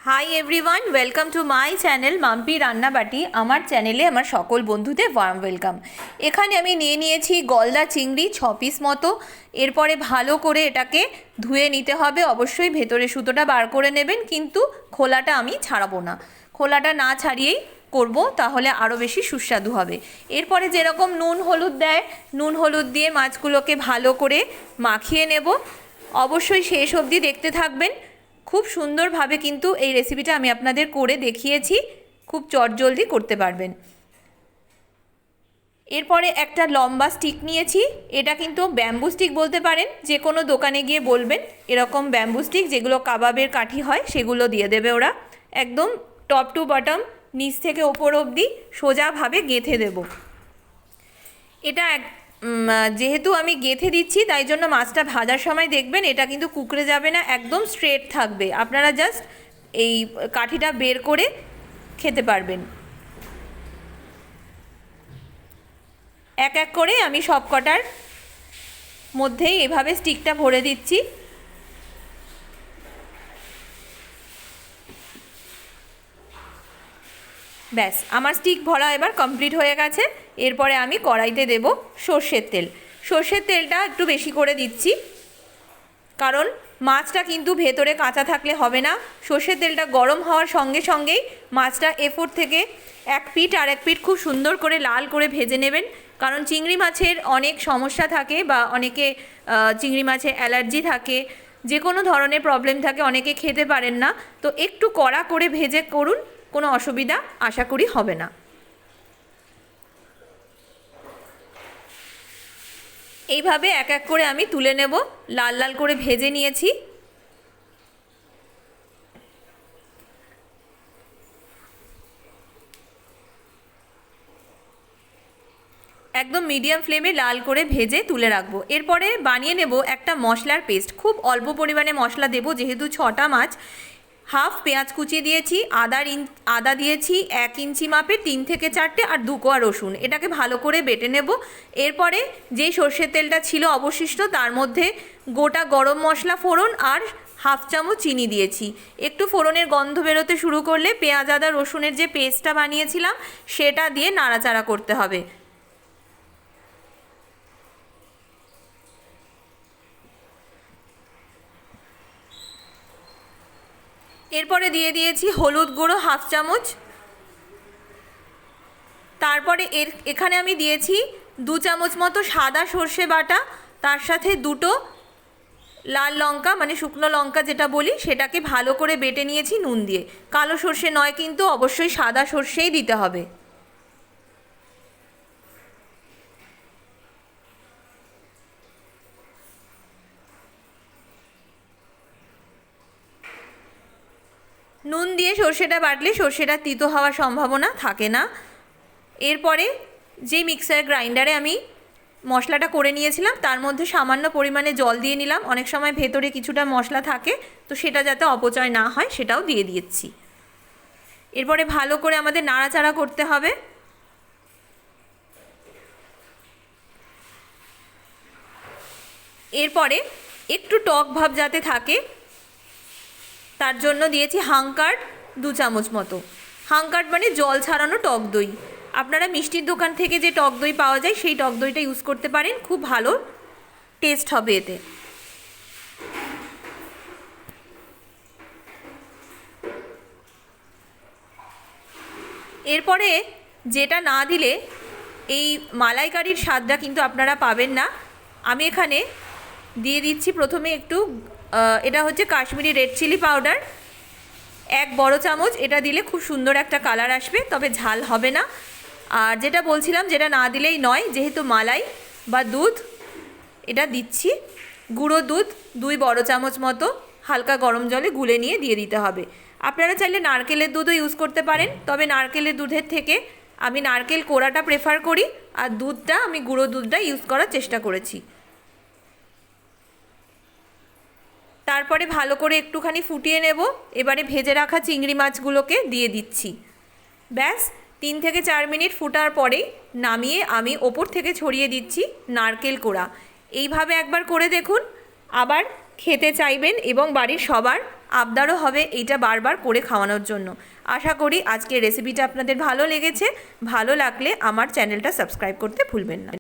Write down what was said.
High everyone, welcome to my channel Mampi Rannabati. আমার চ্যানেলে আমার সকল বন্ধুদের ওয়ার্ম ওয়েলকাম। এখানে আমি নিয়েছি গলদা চিংড়ি 6 পিস মতো। এরপরে ভালো করে এটাকে ধুয়ে নিতে হবে। অবশ্যই ভেতরে সুতোটা বার করে নেবেন, কিন্তু খোলাটা আমি ছাড়াবো না। খোলাটা না ছাড়িয়েই করব, তাহলে আরও বেশি সুস্বাদু হবে। এরপরে যেরকম নুন হলুদ দেয়, নুন হলুদ দিয়ে মাছগুলোকে ভালো করে মাখিয়ে নেব। অবশ্যই শেষ অবধি দেখতে থাকবেন। খুব সুন্দরভাবে কিন্তু এই রেসিপিটা আমি আপনাদের করে দেখিয়েছি, খুব চটজলদি করতে পারবেন। এরপরে একটা লম্বা স্টিক নিয়েছি। এটা কিন্তু ব্যাম্বু স্টিক বলতে পারেন, যে কোনো দোকানে গিয়ে বলবেন এরকম ব্যাম্বু স্টিক যেগুলো কাবাবের কাঠি হয় সেগুলো দিয়ে দেবে ওরা। একদম টপ টু বটম, নিচ থেকে ওপর অবধি সোজাভাবে গেঁথে দেব। এটা যেহেতু আমি গেঁথে দিচ্ছি, তাই জন্য মাছটা ভাজার সময় দেখবেন এটা কিন্তু কুকড়ে যাবে না, একদম স্ট্রেট থাকবে। আপনারা জাস্ট এই কাঠিটা বের করে খেতে পারবেন। এক এক করে আমি সব কটার মধ্যেই এভাবে স্টিকটা ভরে দিচ্ছি। ব্যাস, আমার স্টিক ভরা এবার কমপ্লিট হয়ে গেছে। এরপরে আমি কড়াইতে দেব সর্ষের তেল। সর্ষের তেলটা একটু বেশি করে দিচ্ছি, কারণ মাছটা কিন্তু ভেতরে কাঁচা থাকলে হবে না। সর্ষের তেলটা গরম হওয়ার সঙ্গে সঙ্গেই মাছটা এফোর থেকে এক পিঠ আর এক পিঠ খুব সুন্দর করে লাল করে ভেজে নেবেন। কারণ চিংড়ি মাছের অনেক সমস্যা থাকে, বা অনেকে চিংড়ি মাছে অ্যালার্জি থাকে, যে কোনো ধরনের প্রবলেম থাকে, অনেকে খেতে পারেন না। তো একটু কড়া করে ভেজে করুন, কোনো অসুবিধা আশা করি হবে না। এইভাবে এক এক করে আমি তুলে নেব। লাল লাল করে ভেজে নিয়েছি। একদম মিডিয়াম ফ্লেমে লাল করে ভেজে তুলে রাখবো। এরপরে বানিয়ে নেব একটা মশলার পেস্ট। খুব অল্প পরিমাণে মশলা দেব, যেহেতু 6টা মাছ। হাফ পেঁয়াজ কুচি দিয়েছি, আদা দিয়েছি 1 ইঞ্চি মাপের 3 থেকে 4টে, আর 2 কোয়া রসুন। এটাকে ভালো করে বেটে নেব। এরপরে যেই সর্ষের তেলটা ছিল অবশিষ্ট, তার মধ্যে গোটা গরম মশলা ফোড়ন আর হাফ চামচ চিনি দিয়েছি। একটু ফোড়নের গন্ধ বেরোতে শুরু করলে পেঁয়াজ আদা রসুনের যে পেস্টটা বানিয়েছিলাম সেটা দিয়ে নাড়াচাড়া করতে হবে। এরপরে দিয়ে দিয়েছি হলুদ গুঁড়ো হাফ চামচ। তারপরে এখানে আমি দিয়েছি 2 চামচ মতো সাদা সর্ষে বাটা, তার সাথে 2টো লাল লঙ্কা, মানে শুকনো লঙ্কা যেটা বলি, সেটাকে ভালো করে বেটে নিয়েছি নুন দিয়ে। কালো সর্ষে নয়, কিন্তু অবশ্যই সাদা সর্ষেই দিতে হবে। নুন দিয়ে সর্ষেটা বাটলে সর্ষেটা তিতো হওয়ার সম্ভাবনা থাকে না। এরপরে যে মিক্সার গ্রাইন্ডারে আমি মশলাটা করে নিয়েছিলাম, তার মধ্যে সামান্য পরিমাণে জল দিয়ে নিলাম। অনেক সময় ভেতরে কিছুটা মশলা থাকে, তো সেটা যাতে অপচয় না হয় সেটাও দিয়ে দিয়েছি। এরপরে ভালো করে আমাদের নাড়াচাড়া করতে হবে। এরপরে একটু টক ভাব যাতে থাকে, তার জন্য দিয়েছি হাংকার্ড 2 চামচ মতো। হাংকার্ড মানে জল ছাড়ানো টক দই। আপনারা মিষ্টির দোকান থেকে যে টক দই পাওয়া যায় সেই টক দইটা ইউজ করতে পারেন, খুব ভালো টেস্ট হবে এতে। এরপরে যেটা না দিলে এই মালাইকারির স্বাদটা কিন্তু আপনারা পাবেন না। আমি এখানে দিয়ে দিচ্ছি প্রথমে একটু, এটা হচ্ছে কাশ্মীরি রেড চিলি পাউডার 1 বড় চামচ। এটা দিলে খুব সুন্দর একটা কালার আসবে, তবে ঝাল হবে না। আর যেটা বলছিলাম, যেটা না দিলেই নয়, যেহেতু মালাই বা দুধ, এটা দিচ্ছি গুঁড়ো দুধ 2 বড় চামচ মতো, হালকা গরম জলে গুলে নিয়ে দিয়ে দিতে হবে। আপনারা চাইলে নারকেলের দুধও ইউজ করতে পারেন, তবে নারকেলের দুধের থেকে আমি নারকেল কোড়াটা প্রেফার করি, আর দুধটা আমি গুঁড়ো দুধটা ইউজ করার চেষ্টা করেছি। তারপরে ভালো করে একটুখানি ফুটিয়ে নেব। এবারে ভেজে রাখা চিংড়ি মাছগুলোকে দিয়ে দিচ্ছি। ব্যাস 3 থেকে 4 মিনিট ফুটার পরেই নামিয়ে আমি ওপর থেকে ছড়িয়ে দিচ্ছি নারকেল কোড়া। এইভাবে একবার করে দেখুন। আবার খেতে চাইবেন এবং বাড়ির সবার আবদারও হবে এইটা বারবার করে খাওয়ানোর জন্য। আশা করি আজকের রেসিপিটা আপনাদের ভালো লেগেছে। ভালো লাগলে আমার চ্যানেলটা সাবস্ক্রাইব করতে ভুলবেন না।